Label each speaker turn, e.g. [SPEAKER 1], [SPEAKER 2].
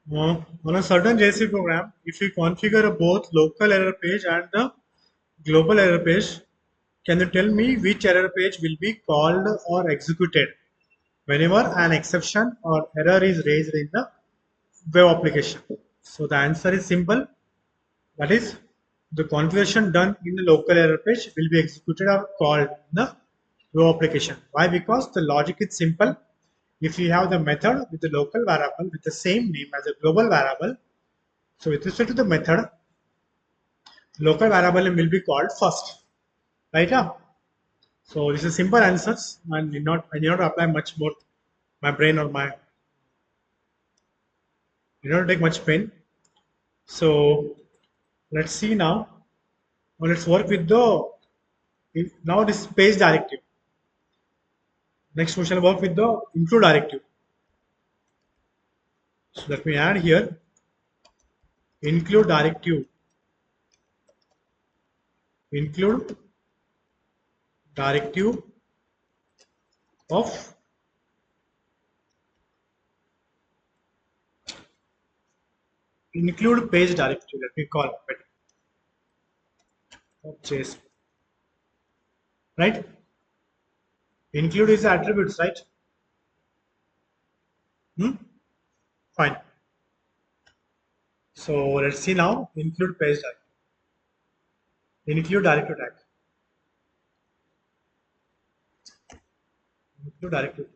[SPEAKER 1] On a certain JSP program, if you configure both local error page and the global error page, can you tell me which error page will be called or executed whenever an exception or error is raised in the web application? So the answer is simple. That is, the configuration done in the local error page will be executed or called in the web application. Why? Because the logic is simple. If you have the method with the local variable with the same name as a global variable, so with respect to the method, local variable will be called first, right? Yeah. So this is simple answers, and I need not apply much more my brain or my need not take much pain. So let's see now. Now let's work with the now this page directive. Next we shall work with the include directive. So let me add here include directive. Include directive of include page directive. Let me call it of JSP. Right? Include is attributes, right? Hmm? Fine. So let's see now. Include page directive. Include directive tag. Include directive.